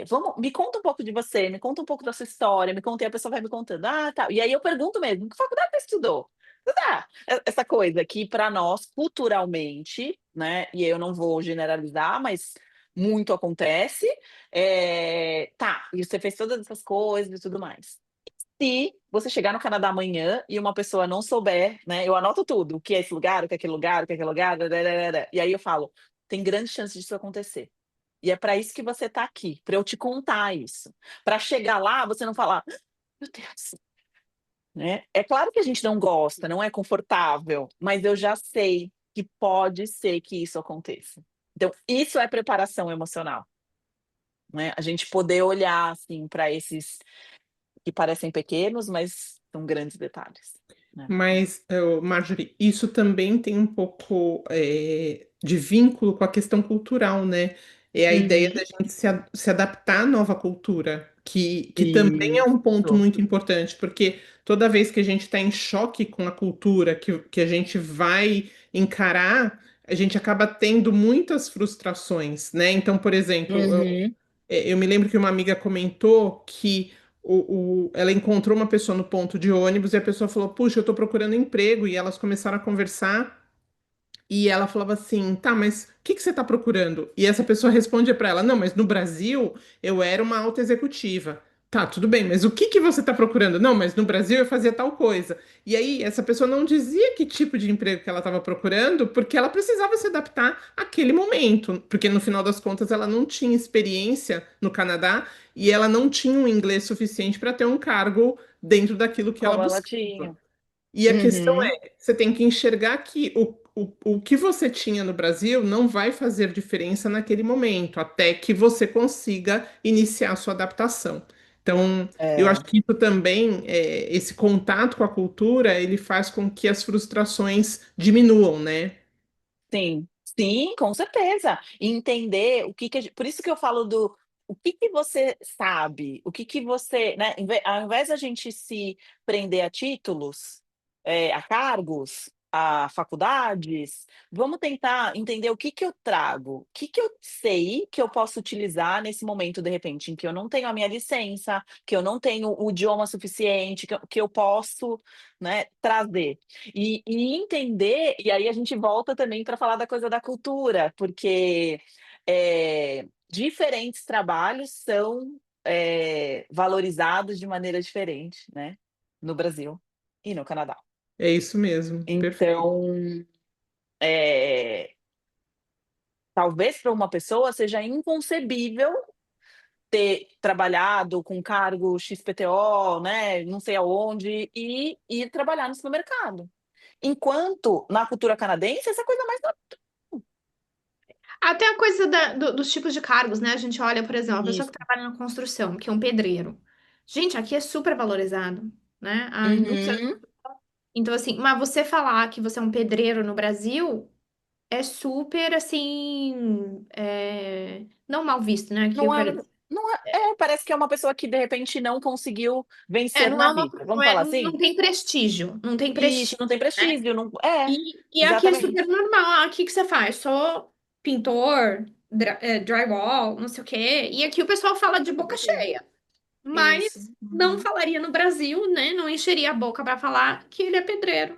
"Vamos me conta um pouco de você, me conta um pouco da sua história, me conta", e a pessoa vai me contando, "Ah, tá", e aí eu pergunto mesmo: "Que faculdade você estudou?". Tá, essa coisa que para nós culturalmente, né, e eu não vou generalizar, mas muito acontece. Tá, e você fez todas essas coisas e tudo mais. Se você chegar no Canadá amanhã e uma pessoa não souber, né? Eu anoto tudo, o que é esse lugar, o que é aquele lugar, o que é aquele lugar, dadadada, e aí eu falo, tem grande chance disso acontecer. E é para isso que você está aqui, para eu te contar isso. Para chegar lá, você não falar, "Ah, meu Deus, né? É claro que a gente não gosta, não é confortável, mas eu já sei que pode ser que isso aconteça. Então, isso é preparação emocional, né? A gente poder olhar assim para esses que parecem pequenos, mas são grandes detalhes, né? Mas, Marjorie, isso também tem um pouco de vínculo com a questão cultural, né? É a ideia da Uhum. gente se adaptar à nova cultura, que também é um ponto Isso. muito importante, porque toda vez que a gente está em choque com a cultura que a gente vai encarar, a gente acaba tendo muitas frustrações, né? Então, por exemplo, Uhum. eu me lembro que uma amiga comentou que ela encontrou uma pessoa no ponto de ônibus e a pessoa falou: Puxa, eu tô procurando emprego. E elas começaram a conversar. E ela falava assim: Tá, mas o que que você tá procurando? E essa pessoa responde para ela: Não, mas no Brasil eu era uma alta executiva. Tá, tudo bem, mas o que que você tá procurando? Não, mas no Brasil eu fazia tal coisa. E aí essa pessoa não dizia que tipo de emprego que ela estava procurando, porque ela precisava se adaptar àquele momento, porque no final das contas ela não tinha experiência no Canadá e ela não tinha um inglês suficiente para ter um cargo dentro daquilo que ela Como ela buscava. tinha. E a questão Uhum. é, você tem que enxergar que o que você tinha no Brasil não vai fazer diferença naquele momento, até que você consiga iniciar a sua adaptação. Então, eu acho É. que isso também, esse contato com a cultura, ele faz com que as frustrações diminuam, né? Sim, sim, com certeza. E entender o que que a gen por isso que eu falo do o que que você sabe, o que que você, né, ao invés da gente se prender a títulos, a cargos, a faculdades, vamos tentar entender o que que eu trago, o que que eu sei que eu posso utilizar nesse momento, de repente, em que eu não tenho a minha licença, que eu não tenho o idioma suficiente, que eu posso, né, trazer. E entender, e aí a gente volta também para falar da coisa da cultura, porque diferentes trabalhos são valorizados de maneira diferente, né? No Brasil e no Canadá. É isso mesmo, perfeito. Então, eh, talvez para uma pessoa seja inconcebível ter trabalhado com cargo XPTO, né, não sei aonde, e ir trabalhar no supermercado. Enquanto na cultura canadense, essa coisa mais Até a coisa dos tipos de cargos, né? A gente olha, por exemplo, a pessoa que isso. trabalha na construção, que é um pedreiro. Gente, aqui é super valorizado, né? A indústria. Uhum. Então, assim, mas você falar que você é um pedreiro no Brasil é super, assim, não mal visto, né? Que eu Não é quero. não é parece que é uma pessoa que de repente não conseguiu vencer Não na é uma, vida, vamos falar não assim? tem prestígio, não tem Isso, prestígio, não tem né? prestígio, não E aqui é exatamente. super normal. Ah, o que que você faz? Sou pintor, drywall, não sei o quê. E aqui o pessoal fala de boca cheia. Isso. Mas não Uhum. falaria no Brasil, né? Não encheria a boca para falar que ele é pedreiro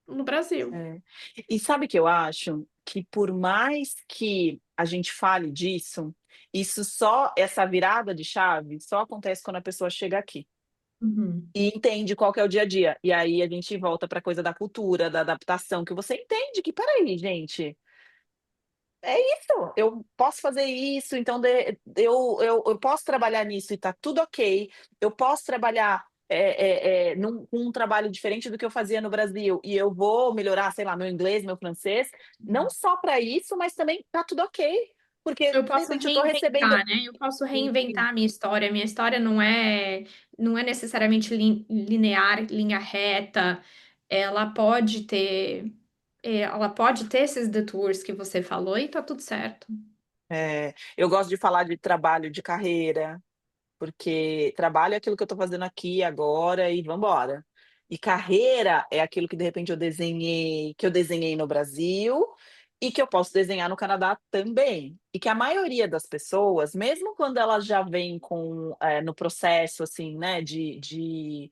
no Brasil. É. E sabe o que eu acho? Que por mais que a gente fale disso, essa virada de chave só acontece quando a pessoa chega aqui. Uhum. E entende qual que é o dia a dia. E aí a gente volta para a coisa da cultura, da adaptação, que você entende que: "Espera aí, gente, é isso, eu posso fazer isso, então eu posso trabalhar nisso e tá tudo ok, eu posso trabalhar, com um trabalho diferente do que eu fazia no Brasil e eu vou melhorar, sei lá, meu inglês, meu francês, não só para isso, mas também tá tudo ok, porque Eu de posso repente eu tô recebendo". reinventar, né? Eu posso Isso. reinventar a minha história. Minha história não é necessariamente linear, linha reta. Ela pode ter, ela pode ter esses detours que você falou e tá tudo certo. Eu gosto de falar de trabalho de carreira, porque trabalho é aquilo que eu estou fazendo aqui, agora e vamos embora. E carreira é aquilo que de repente eu desenhei no Brasil e que eu posso desenhar no Canadá também. E que a maioria das pessoas, mesmo quando elas já vêm com, no processo, assim, né, gente,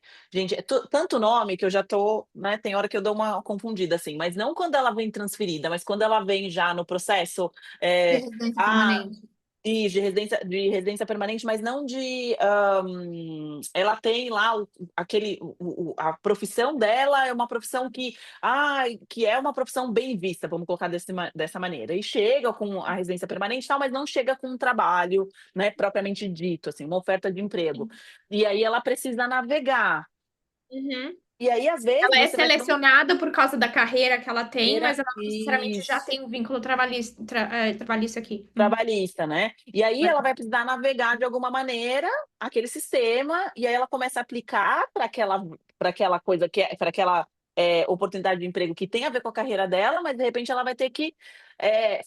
é tanto nome que eu já tô, né, tem hora que eu dou uma confundida, assim, mas não quando ela vem transferida, mas quando ela vem já no processo, De eh, residência ah, permanente. isso, de residência permanente, mas não de, ela tem lá aquele a profissão dela é uma profissão que é uma profissão bem vista, vamos colocar dessa maneira. E chega com a residência permanente e tal, mas não chega com um trabalho, né, propriamente dito, assim, uma oferta de emprego. E aí ela precisa navegar. Uhum. E aí, às vezes, Ela é você vai para uma selecionada por causa da carreira que ela tem, carreira mas ela não necessariamente já isso. tem um vínculo trabalhista aqui. Trabalhista, né. E aí ela vai precisar navegar de alguma maneira aquele sistema, e aí ela começa a aplicar para aquela coisa que para aquela, oportunidade de emprego que tem a ver com a carreira dela, mas de repente ela vai ter que,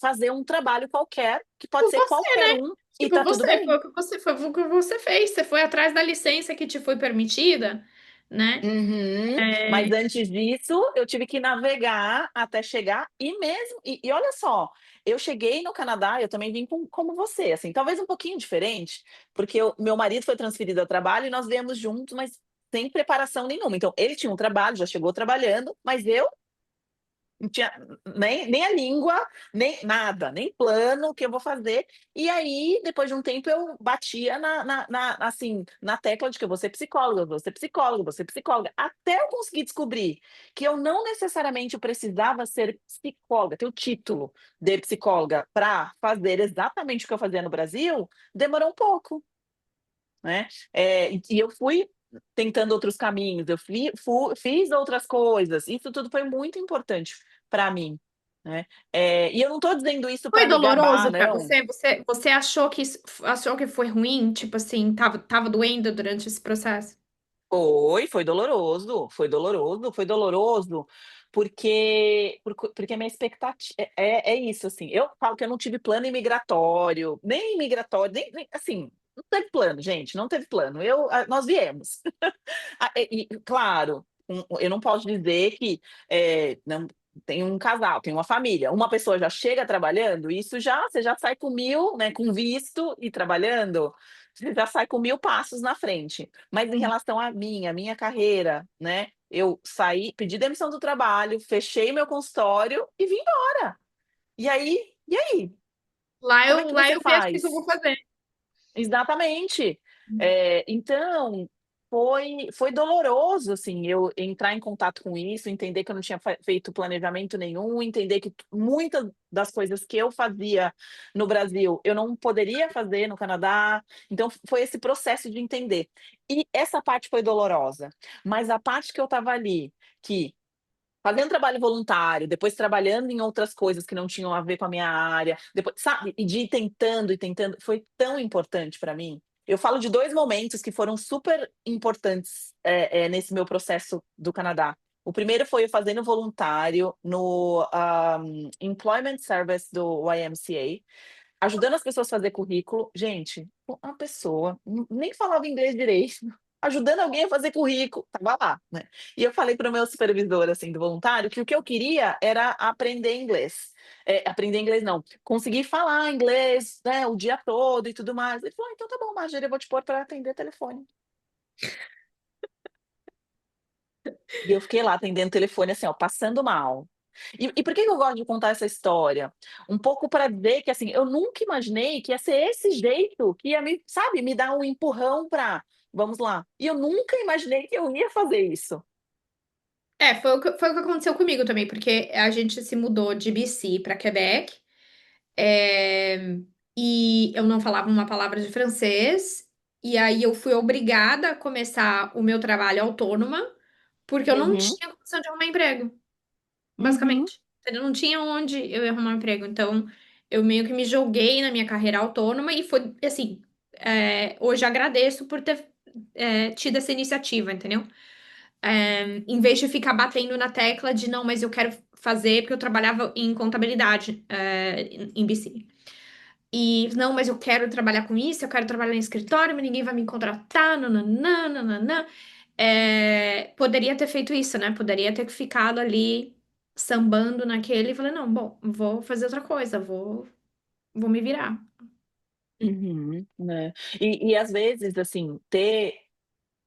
fazer um trabalho qualquer, que pode Tipo ser você, qualquer um, e tipo tá tudo você, bem. foi o que você fez. Você foi atrás da licença que te foi permitida, né? Uhum. Mas É, antes disso, eu tive que navegar até chegar e mesmo e olha só, eu cheguei no Canadá, eu também vim como você, assim, talvez um pouquinho diferente, porque o meu marido foi transferido ao trabalho e nós viemos juntos, mas sem preparação nenhuma. Então ele tinha um trabalho, já chegou trabalhando, mas eu não tinha nem a língua, nem nada, nem plano o que eu vou fazer. E aí, depois de um tempo, eu batia assim, na tecla de que eu vou ser psicóloga, eu vou ser psicóloga, eu vou ser psicóloga, até eu conseguir descobrir que eu não necessariamente precisava ser psicóloga, ter o título de psicóloga para fazer exatamente o que eu fazia no Brasil, demorou um pouco, né. E eu fui tentando outros caminhos, eu fiz outras coisas, isso tudo foi muito importante para mim, né. E eu não estou dizendo isso foi para me gabar, doloroso para não. você? Você achou que achou que foi ruim? Tipo assim, tava doendo durante esse processo? Foi doloroso, foi doloroso, foi doloroso, porque a minha expectativa é isso, assim, eu falo que eu não tive plano imigratório, nem imigratório, nem assim, não teve plano, gente, não teve plano, nós viemos. Claro, eu não posso dizer que, não tem um casal, tem uma família, uma pessoa já chega trabalhando, isso já você já sai com 1000, né, com visto e trabalhando, você já sai com 1000 passos na frente. Mas em relação a minha carreira, né, eu saí, pedi demissão do trabalho, fechei meu consultório e vim embora. E aí, como é que Lá você eu vejo o que eu faz? vou fazer. Exatamente. Então, foi doloroso, assim, eu entrar em contato com isso, entender que eu não tinha feito planejamento nenhum, entender que muitas das coisas que eu fazia no Brasil, eu não poderia fazer no Canadá, então foi esse processo de entender. E essa parte foi dolorosa, mas a parte que eu estava ali, que fazendo trabalho voluntário, depois trabalhando em outras coisas que não tinham a ver com a minha área, depois, sabe, e de ir tentando e tentando, foi tão importante para mim. Eu falo de 2 momentos que foram super importantes, nesse meu processo do Canadá. O primeiro foi eu fazendo voluntário no, Employment Service do YMCA, ajudando as pessoas a fazer currículo. Gente, uma pessoa nem falava inglês direito, ajudando alguém a fazer currículo, estava lá, né. E eu falei para o meu supervisor, assim, do voluntário, que o que eu queria era aprender inglês. Aprender inglês não, conseguir falar inglês, né, o dia todo e tudo mais. Ele falou: "Ah, então tá bom, Margery, eu vou te pôr para atender telefone". E eu fiquei lá atendendo telefone, assim, ó, passando mal. E por que que eu gosto de contar essa história? Um pouco para dizer que, assim, eu nunca imaginei que ia ser esse jeito que ia me, sabe, me dar um empurrão para "vamos lá". E eu nunca imaginei que eu ia fazer isso. Foi o que aconteceu comigo também, porque a gente se mudou de BC para Quebec, eh, e eu não falava uma palavra de francês, e aí eu fui obrigada a começar o meu trabalho autônoma, porque eu não Uhum, tinha condição de arrumar emprego, uhum. basicamente. Eu não tinha onde eu ia arrumar um emprego, então eu meio que me joguei na minha carreira autônoma e foi assim, hoje agradeço por ter, tido essa iniciativa, entendeu? Em vez de ficar batendo na tecla de não, mas eu quero fazer, porque eu trabalhava em contabilidade, em BC. E não, mas eu quero trabalhar com isso, eu quero trabalhar em escritório, mas ninguém vai me contratar, nananã, nananã. Poderia ter feito isso, né? Poderia ter ficado ali. sambando naquele e falei, não, bom, vou fazer outra coisa, vou me virar. Uhum, né. E às vezes, assim,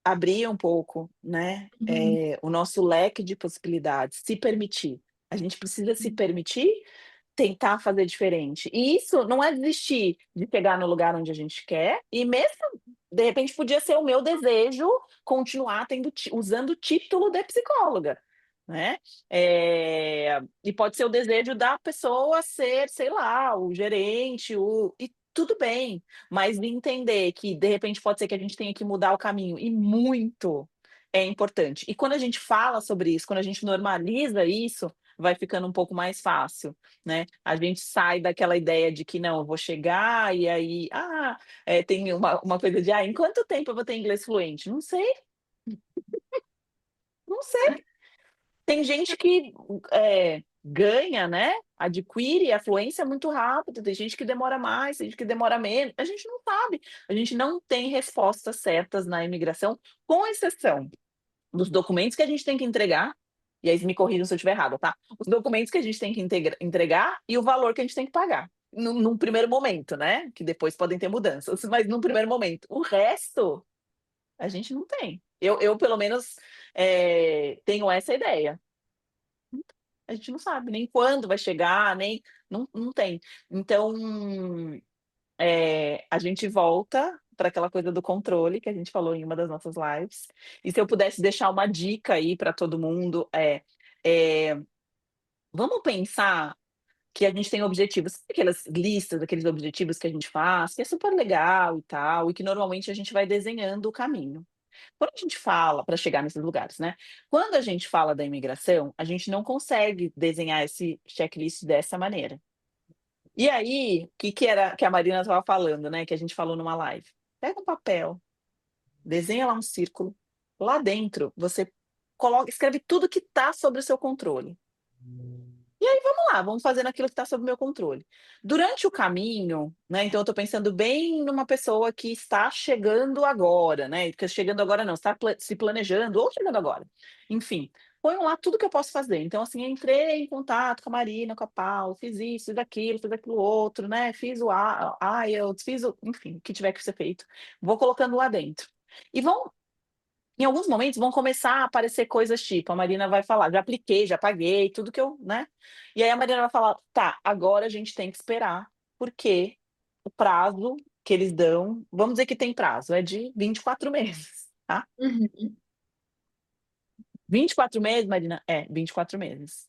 abrir um pouco, né, Uhum. o nosso leque de possibilidades, se permitir. A gente precisa se permitir tentar fazer diferente. E isso não é desistir de chegar no lugar onde a gente quer, e mesmo, de repente, podia ser o meu desejo continuar usando o título de psicóloga, né. E pode ser o desejo da pessoa ser, sei lá, o gerente, e tudo bem, mas de entender que, de repente, pode ser que a gente tenha que mudar o caminho, e muito é importante. E quando a gente fala sobre isso, quando a gente normaliza isso, vai ficando um pouco mais fácil, né. A gente sai daquela ideia de que: "Não, eu vou chegar e aí, tem uma coisa de: em quanto tempo eu vou ter inglês fluente?". Não sei, não sei. Tem gente que, ganha, né, adquire a fluência muito rápido, tem gente que demora mais, tem gente que demora menos, a gente não sabe. A gente não tem respostas certas na imigração, com exceção dos documentos que a gente tem que entregar, e aí me corrijam se eu estiver errada, tá? Os documentos que a gente tem que entregar e o valor que a gente tem que pagar. Num primeiro momento, né, que depois podem ter mudanças, mas num primeiro momento. O resto, a gente não tem. Eu pelo menos, tenho essa ideia. A gente não sabe nem quando vai chegar, nem não tem. Então, a gente volta para aquela coisa do controle que a gente falou em uma das nossas lives. E se eu pudesse deixar uma dica aí para todo mundo eh, vamos pensar que a gente tem objetivos, sabe aquelas listas, aqueles objetivos que a gente faz, que é super legal e tal, e que normalmente a gente vai desenhando o caminho. Quando a gente fala para chegar nesses lugares, né, quando a gente fala da imigração, a gente não consegue desenhar esse checklist dessa maneira. E aí, o que era que a Marina estava falando, né, que a gente falou numa live. Pega um papel, desenha lá um círculo, lá dentro você escreve tudo que está sobre o seu controle. E aí vamos lá, vamos fazendo aquilo que está sob o meu controle. Durante o caminho, né, então eu estou pensando bem numa pessoa que está chegando agora, né, porque chegando agora não, está se planejando ou chegando agora. Enfim, ponham lá tudo que eu posso fazer. Então, assim, entrei em contato com a Marina, com a Paula, fiz isso, fiz aquilo outro, né, fiz o IELTS, fiz o enfim, o que tiver que ser feito. Vou colocando lá dentro. E em alguns momentos vão começar a aparecer coisas tipo, a Marina vai falar: "Já apliquei, já paguei, tudo que eu", né. E aí a Marina vai falar: "Tá, agora a gente tem que esperar, porque o prazo que eles dão", vamos dizer que tem prazo, é de 24 meses, tá. Uhum. 24 meses, Marina? É, 24 meses.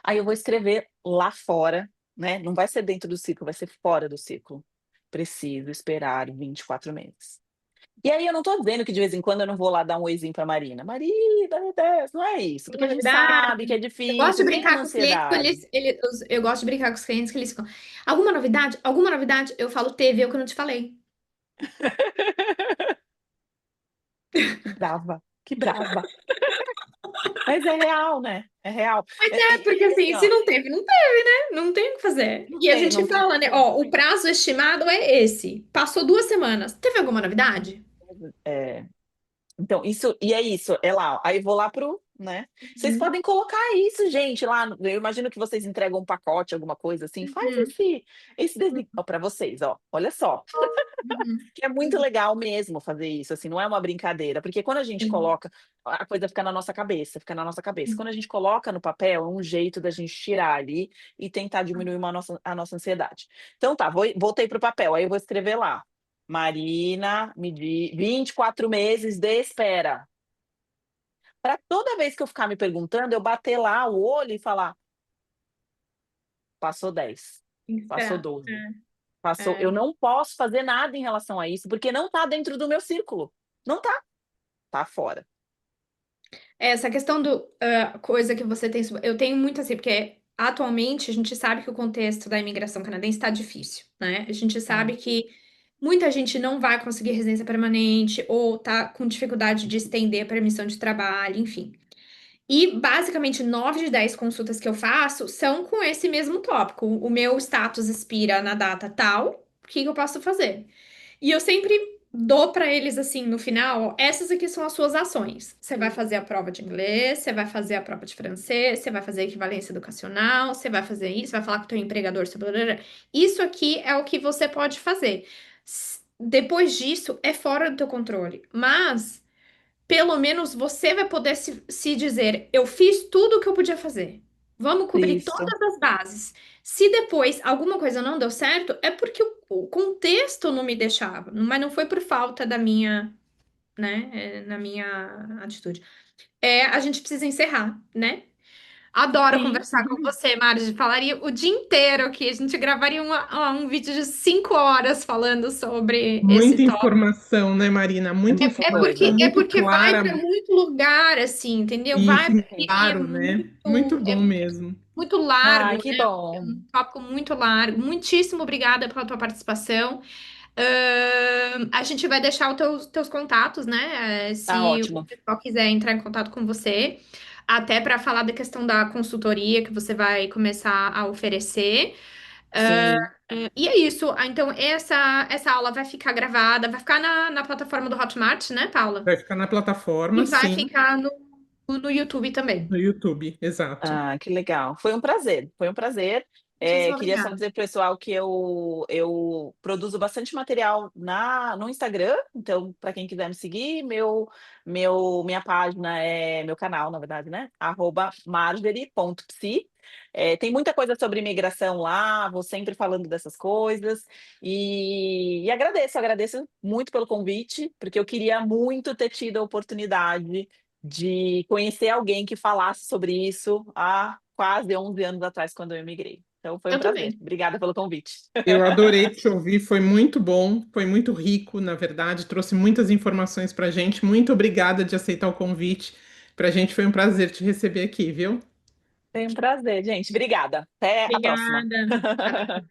Aí eu vou escrever lá fora, né, não vai ser dentro do círculo, vai ser fora do círculo. Preciso esperar 24 meses. E aí eu não tô dizendo que de vez em quando eu não vou lá dar um oizinho pra Marina: "Marina, meu Deus", não é isso, porque a Alguma gente novidade? sabe que é Eu gosto de difícil, vem brincar uma com os clientes, ansiedade. eu gosto de brincar com os clientes que eles ficam, alguma novidade? Alguma novidade? Eu falo, teve, eu que não te falei. Que brava, que brava. Mas é real, né, é real. Mas É porque e assim, assim, se ó, não teve, não teve, né? Não tem o que fazer. E a gente não tem o que fala, né? fazer. Ó, o prazo estimado é esse. Passou 2 semanas. Teve alguma novidade? É. Então, é isso, é lá, aí vou lá né, vocês Uhum, podem colocar isso, gente, lá eu imagino que vocês entregam um pacote, alguma coisa assim, faz uhum, esse desenho ó, pra vocês, ó, olha só. uhum, Que é muito legal mesmo fazer isso, assim, não é uma brincadeira, porque quando a gente uhum, coloca, a coisa fica na nossa cabeça, fica na nossa cabeça. uhum. Quando a gente coloca no papel, é um jeito da gente tirar ali e tentar diminuir a nossa ansiedade. Então tá, voltei para o papel, aí eu vou escrever lá: "Marina, me di 24 meses de espera". Para toda vez que eu ficar me perguntando, eu bater lá o olho e falar: "Passou 10, Tem que passou esperar. 12, passou", É. eu não posso fazer nada em relação a isso, porque não tá dentro do meu círculo, não tá. Tá fora. Essa questão do coisa que você tem. Eu tenho muito assim, porque atualmente a gente sabe que o contexto da imigração canadense está difícil, né? A gente É. sabe que muita gente não vai conseguir residência permanente ou tá com dificuldade de estender a permissão de trabalho, enfim. E basicamente 9 de 10 consultas que eu faço são com esse mesmo tópico. O meu status expira na data tal, o que que eu posso fazer? E eu sempre dou para eles assim no final, ó, essas aqui são as suas ações. Você vai fazer a prova de inglês, você vai fazer a prova de francês, você vai fazer a equivalência educacional, você vai fazer isso, vai falar com o teu empregador sobre... Isso aqui é o que você pode fazer. Depois disso, é fora do teu controle. Mas pelo menos você vai poder se dizer: eu fiz tudo o que eu podia fazer. Vamos cobrir Isso, todas as bases. Se depois alguma coisa não deu certo, é porque o contexto não me deixava, mas não foi por falta da minha, né, na minha atitude. A gente precisa encerrar, né? Adoro sim. conversar com você, Marge. Falaria o dia inteiro aqui. A gente gravaria um vídeo de 5 horas falando sobre esse Muita tópico. informação, né, Marina? Muita Muita informação, coisa. É muito porque vai clara para muito lugar, assim, entendeu? e Vai isso, e claro, né? Muito é bom mesmo. muito Ai, largo, que né? É bom. um tópico muito largo. Muitíssimo obrigada pela tua participação. A gente vai deixar os teus contatos, né? Tá Se o ótimo. pessoal quiser entrar em contato com você, até para falar da questão da consultoria que você vai começar a oferecer. Sim, E é isso. Então, essa aula vai ficar gravada, vai ficar na plataforma do Hotmart, né, Paula? Vai ficar na plataforma, E vai sim, ficar no YouTube também. no YouTube, exato. ah, que legal. Foi um prazer, foi um prazer. Muitíssimo Queria só obrigada. dizer pro pessoal que eu produzo bastante material no Instagram, então, para quem quiser me seguir, minha página meu canal, na verdade, né? @marjorie.psi. Tem muita coisa sobre imigração lá, vou sempre falando dessas coisas. E agradeço muito pelo convite, porque eu queria muito ter tido a oportunidade de conhecer alguém que falasse sobre isso há quase 11 anos atrás, quando eu emigrei. Então foi um Eu prazer. também. Obrigada pelo convite. Eu adorei te ouvir, foi muito bom, foi muito rico, na verdade, trouxe muitas informações para a gente. Muito obrigada de aceitar o convite. Para a gente foi um prazer te receber aqui, viu? Foi um prazer, gente. Obrigada. Até a próxima. Obrigada.